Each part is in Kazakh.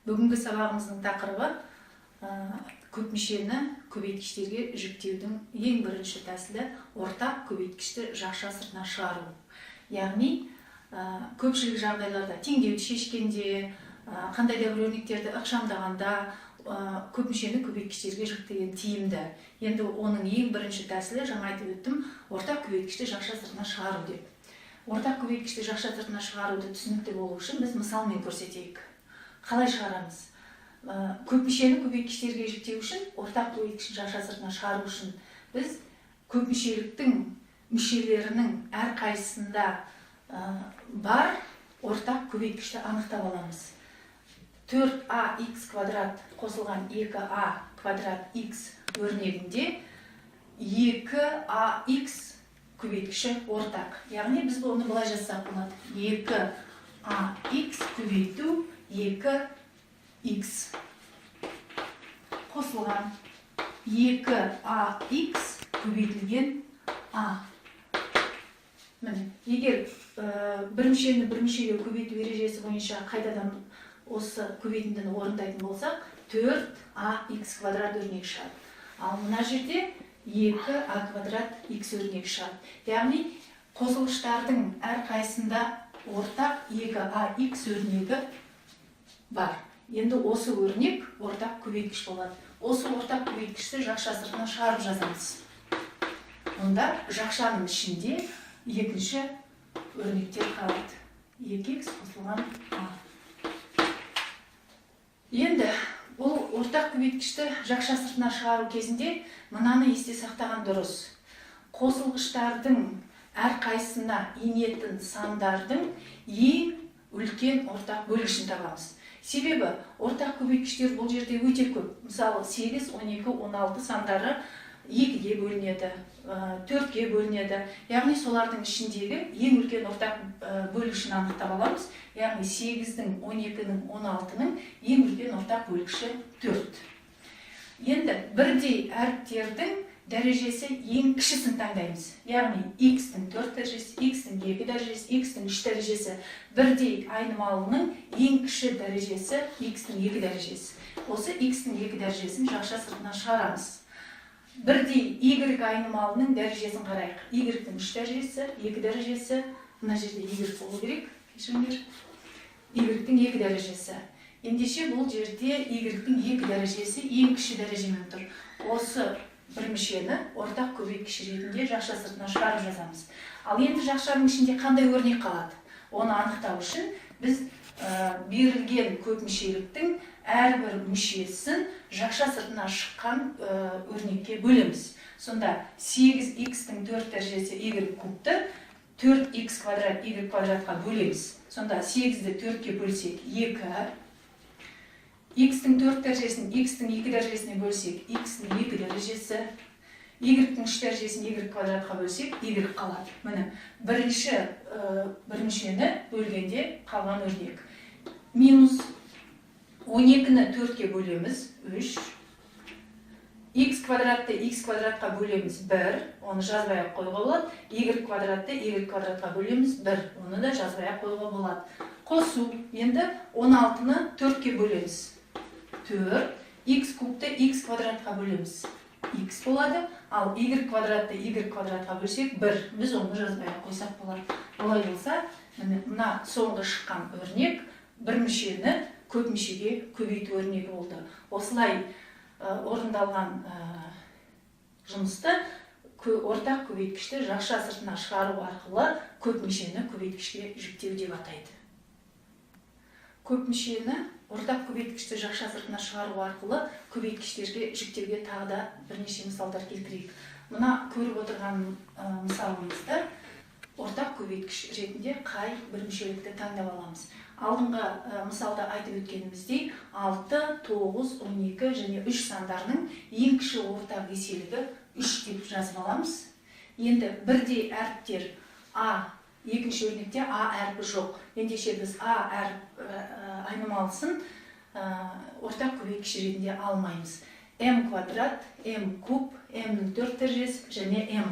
Бүгінгі сабағымыздың тақырыбы көп мүшені көбейткіштерге жүктеудің ең бірінші тәсілі ортақ көбейткішті жақша сыртына шығару. Яғни көпшілік жағдайларда теңдеуді шешкенде, қандай да бір өрнектерді ықшамдағанда көп мүшені көбейткіштерге жүктеген тиімді. Енді оның ең бірінші тәсілі, жаңа айтып өттім, ортақ көбейткішті жақша сыртына шығару деп. Ортақ көбейткішті жақша сыртына шығаруды түсінікті болу үшін біз мысалмен көрсетейік. Қалай шығарамыз? Көп мүшені көбейткіштерге жүктеу үшін, ортақ көбейткішті жақша сыртына шығару үшін біз көп мүшеліктің мүшелерінің әрқайсысында бар ортақ көбейткішті анықтап аламыз. 4ax квадрат қосылған 2a квадрат x өрнегінде 2ax көбейткіші ортақ. Яғни біз оны былай жазсақ болады. 2ax көбейту 2x қосылған 2ax көбейтілген a. Міне, егер бір мүшені бір мүшеге көбейту ережесі бойынша қайтадан осы көбейтіндіні орындайтын болсақ, 4ax квадрат өрнек шығады. Ал мына жерде 2a квадрат x өрнек шығады. Яғни қосылғыштардың әрқайсында ортақ 2ax өрнегі бар. Енді осы өрнек ортақ көбейткіш болады. Осы ортақ көбейткішті жақша сыртына шығарып жазамыз. Онда жақшаның ішінде екінші өрнектер қалады. 2x қосылған a. Енді бұл ортақ көбейткішті жақша сыртына шығару кезінде мынаны есте сақтаған дұрыс. Қосылғыштардың әрқайсысына енетін сандардың ең үлкен ортақ бөлгішін табамыз. Себебі ортақ көбейткіштер бұл жерде өте көп. Мысалы 8, 12, 16 сандары 2-ге бөлінеді, 4-ге бөлінеді. Яғни солардың ішіндегі ең үлкен ортақ бөлгішін анықтап аламыз. Яғни 8-дің, 12-ның, 16-ның ең үлкен ортақ бөлгіші 4. Енді бірдей әріптердің дәрежесі ең кішісін таңдаймыз. Яғни x-тің 4 дәрежесі, x-тің 2 дәрежесі, x-тің 3 дәрежесі бірдей айнымалының ең кіші дәрежесі x-тің 2 дәрежесі. Осы x-тің 2 дәрежесін жақша сыртына шығарамыз. Бірдей y айнымалының дәрежесін қарайық. Y-тің 3 дәрежесі, 2 дәрежесі, мына жерде y болу керек, кешіріңдер. Y-тің 2 дәрежесі. Ендеше бұл жерде y-тің 2 дәрежесі ең кіші дәрежемен тұр. Осы бір мүшені ортақ көбейткіш ретінде жақша сыртына шығарып жазамыз. Ал енді жақшаның ішінде қандай өрнек қалады? Оны анықтау үшін біз берілген көп мүшеліктің әрбір мүшесін жақша сыртына шыққан өрнекке бөлеміз. Сонда 8x-тің 4 дәрежесі y кубты 4x квадрат y квадратқа бөлеміз. Сонда 8-ді 4-ке бөлсек 2, x-тің 4 дәрежесін x-тің 2 дәрежесіне бөлсек x-тің 2 дәрежесі, y-тің 3 дәрежесін y квадратқа бөлсек y қалады. Міне, бірінші бір мүшені бөлгенде қалған өрнек. Минус 12-ні 4-ке бөлеміз 3, x квадратты x квадратқа бөлеміз 1, оны жазбай қойға болады. Y квадратты y квадратқа бөлеміз 1, оны да жазбай қойға болады. Қосу, енді 16-ны 4-ке бөлеміз 4, x кубты x квадратқа бөлеміз x болады, ал y квадратты y квадратқа бөлсек 1, біз оны жазбай қойсақ болады. Олай болса, мына соңғы шыққан өрнек бір мүшені көп мүшеге көбейту өрнегі болды. Осылай орындалған жұмысты ортақ көбейткішті жақша сыртына шығару арқылы көп мүшені көбейткішке жүктеу деп атайды. Көп мүшені ортақ көбейткішті жақша сыртына шығару арқылы көбейткіштерге жүктеуге тағы да бірнеше мысалдар келтірейік. Мына көріп отырған мысалымызда ортақ көбейткіш ретінде қай бір мүшелікті таңдап аламыз. Алдыңғы мысалда айтып өткеніміздей 6, 9, 12 және 3 сандарының ең кіші ортақ еселігі 3 деп жазып аламыз. Енді бірдей әріптер a, екінші өрнекте a әрпі жоқ. Ендеше біз a әріп айнымалысын ортақ көбейткіш ретінде алмаймыз. m квадрат, m куб, m-нің 4 дәрежесі және m.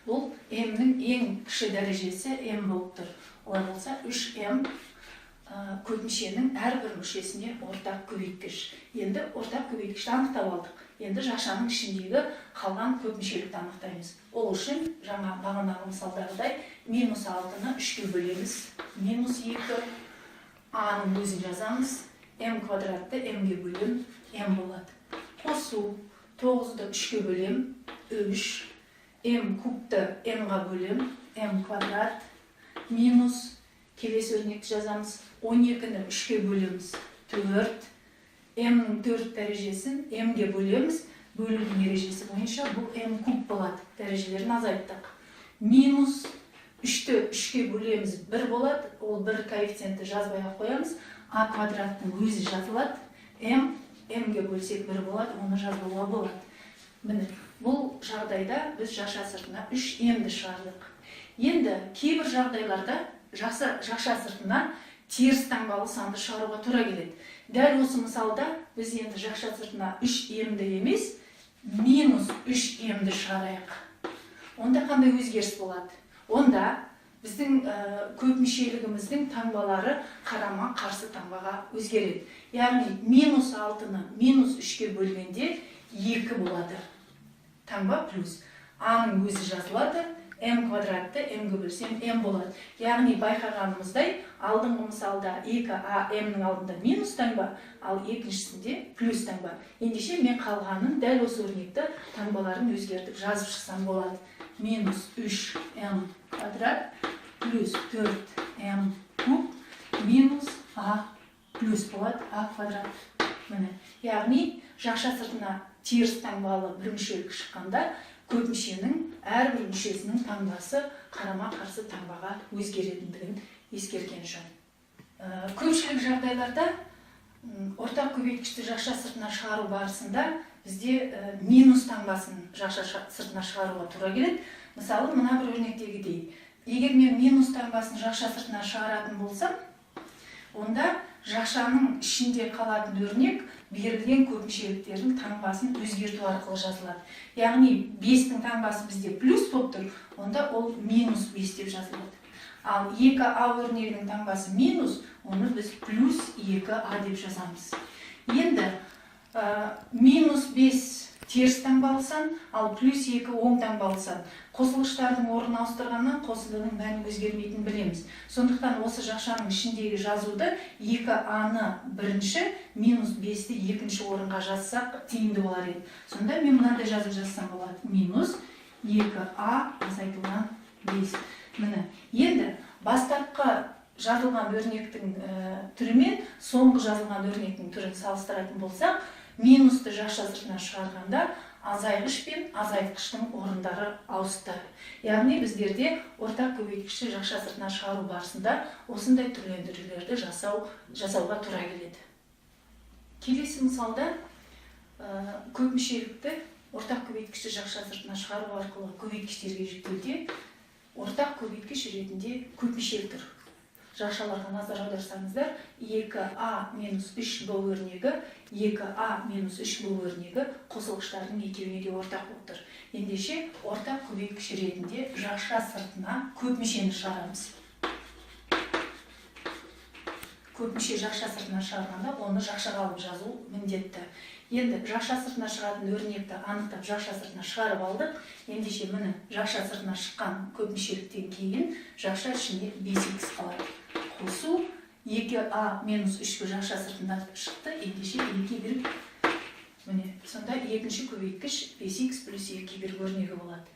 Бұл m-нің ең кіші дәрежесі m болып тұр. Олай болса 3m көпмүшенің әрбір мүшесіне ортақ көбейткіш. Енді ортақ көбейткішті анықтап алдық. Енді жақшаның ішіндегі қалған көпмүшелікті анықтаймыз. Ол үшін жаңа бағанағы мысалдағыдай -6-ны 3-ке бөлеміз. -2 а-ның өзін жазамыз. М квадратты м-ге бөлем, м болады. Қосу 9-ды 3-ке бөлем, 3. М кубты м-ға бөлем, м квадрат. Минус келесі өрнекті жазамыз. 12-ні 3-ке бөлеміз, 4. М-ның 4 дәрежесін м-ге бөлеміз. Бөлудің ережесі бойынша бұл м куб болады. Дәрежелерін азайттық. Минус 3-ті 3-ке бөлеміз, 1 болады. Ол 1 коэффициентті жазбай ақ қоямыз. А квадраттың өзі жазылады. м-ге бөлсек 1 болады, оны жазбауға болады. Міне, бұл жағдайда біз жақша сыртына 3 м-ді шығардық. Енді кейбір жағдайларда жақша сыртына теріс таңбалы санды шығаруға тура келеді. Дәл осы мысалда біз енді жақша сыртына 3 м-ді емес, -3 м-ді шығарайық. Онда қандай өзгеріс болады? Онда біздің көпмүшелігіміздің таңбалары қарама қарсы таңбаға өзгереді. Яғни -6-ны -3-ке бөлгенде 2 болады. Таңба плюс. А-ның өзі жазылады. М квадратты м-ге бөлсем м болады. Яғни байқағанымыздай алдыңғы мысалда 2а м-ның алдында минус таңба, ал екіншісінде плюс таңба. Ендеше мен қалғанын дәл осы өрнекті таңбаларын өзгертіп жазып шықсам болады. -3м квадрат плюс 4м куб минус а плюс болады а квадрат. Міне. Яғни жақша сыртына теріс таңбалы бір мүшелік шыққанда көпмүшенің әрбір мүшесінің таңбасы қарама қарсы таңбаға өзгеретіндігін ескерген жөн. Көпшілік жағдайларда ортақ көбейткішті жақша сыртына шығару барысында бізде минус таңбасын жақша сыртына шығаруға тура келеді. Мысалы, мына бір өрнектегідей. Егер мен минус таңбасын жақша сыртына шығаратын болсам, онда жақшаның ішінде қалатын өрнек берілген көпмүшеліктердің таңбасын өзгерту арқылы жазылады. Яғни 5-тің таңбасы бізде плюс болып тұр, онда ол -5 деп жазылады. Ал 2а өрнегінің таңбасы минус, оны біз плюс 2а деп жазамыз. Енді -5 теріс таңбалы сан, ал плюс 2 оң таңбалы сан. Қосылғыштардың орнын ауыстырғаннан қосылының мәні өзгермейтінін білеміз. Сондықтан осы жақшаның ішіндегі жазуды 2а-ны бірінші, -5-ті екінші орынға жазсақ тиімді болар еді. Сонда мен мынандай жазып жазсам болады. -2а азайтылған 5. Міне, енді бастапқы жазылған өрнектің түрімен соңғы жазылған өрнектің түрін салыстыратын болсақ, минусты жақша сыртына шығарғанда азайғыш пен азайтқыштың орындары ауысты. Яғни біздерде ортақ көбейткішті жақша сыртына шығару барысында осындай түрлендірулерді жасауға тура келеді. Келесі мысалда көпмүшелікті ортақ көбейткішті жақша сыртына шығару арқылы көбейткіштерге жіктеуде ортақ көбейткіш ретінде көпмүшел тұр. Жақшаларға назар аударсаңыздар, 2а-3b өрнегі, 2а-3b өрнегі қосылғыштардың екеуіне де ортақ болып тұр. Ендеше ортақ көбейткіш ретінде жақша сыртына көпмүшені шығарамыз. Көпмүше жақша сыртына шығарғанда оны жақшаға алып жазу міндетті. Енді жақша сыртына шығатын өрнекті анықтап жақша сыртына шығарып алдық. Ендеше міне жақша сыртына шыққан көпмүшеліктен кейін жақша ішінде 5х қалады. Қосу 2а-3b жақша сыртында шықты. Ендеше 2 міне, сонда екінші көбейткіш 5х плюс 2 өрнегі болады.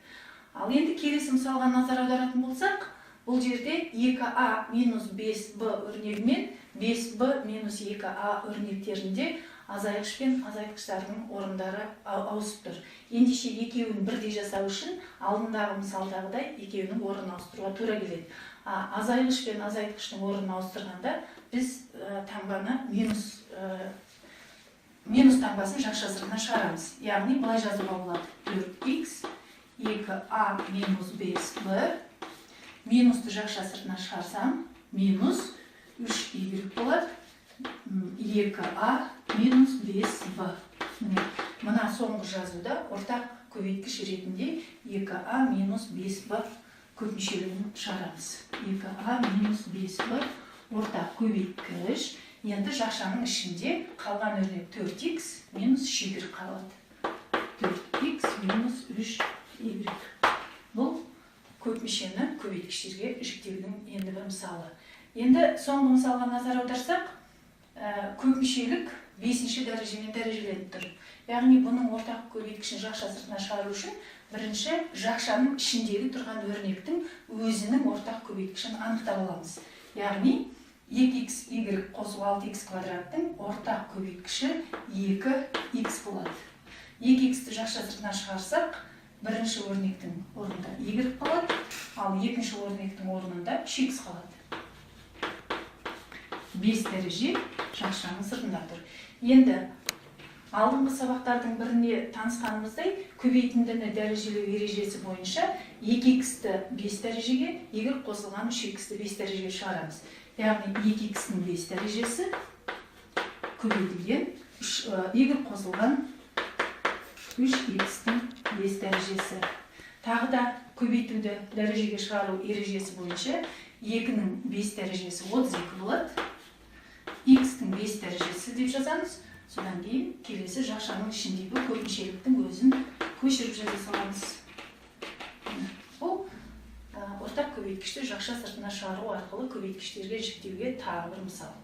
Ал енді келесі мысалға назар аударатын болсақ, бұл жерде 2а-5b өрнегі мен 5b-2а өрнектерінде азайғыш пен азайтқыштардың орындары ауысып тұр. Ендеше екеуін бірдей жасау үшін алдындағы мысалдағыдай екеуінің орнын ауыстыруға тура келеді. Азайғыш пен азайтқыштың орнын ауыстырғанда біз таңбаны минус таңбасын жақша сыртына шығарамыз. Яғни былай жазуға болады. 4х 2а-5b минусты жақша сыртына шығарсам минус 3y болады. 2а-5b. Мына соңғы жазуда ортақ көбейткіш ретінде 2а-5b көпмүшелігін шығарамыз. 2а-5b ортақ көбейткіш. Енді жақшаның ішінде қалған өрнек 4x минус 3y қалады. 4x минус 3y. Бұл көп мүшені көбейткіштерге жіктеудің енді бір мысалы. Енді соңғы мысалға назар аударсақ, көп мүшелік 5-ші дәрежемен дәрежеленіп тұр. Яғни бұның ортақ көбейткішін жақша сыртына шығару үшін бірінші жақшаның ішіндегі тұрған өрнектің өзінің ортақ көбейткішін анықтап аламыз. Яғни 2x, y қосу 6x квадраттың ортақ көбейткіші 2x болады. 2x-ті жақша сыртына шығарсақ, бірінші өрнектің орнында y қалады, ал екінші өрнектің орнында 3x қалады. 5 дәреже жақшаның сыртында тұр. Енді алдыңғы сабақтардың біріне танысқанымыздай, көбейтіндіні дәрежелеу ережесі бойынша 2x-ті 5 дәрежеге, y қосылған 3x-ті 5 дәрежеге шығарамыз. Яғни 2x-ның 5 дәрежесі көбейтілген, y қосылған 3x-дің 5 дәрежесі. Тағы да көбейтуді дәрежеге шығару ережесі бойынша 2-ның 5 дәрежесі 32 болады. X-тің 5 дәрежесі деп жазамыз. Содан кейін келесі жақшаның ішіндегі көпмүшеліктің өзін көшіріп жаза саламыз. Бұл ортақ көбейткішті жақша сыртына шығару арқылы көбейткіштерге жіктеуге тағы бір мысал.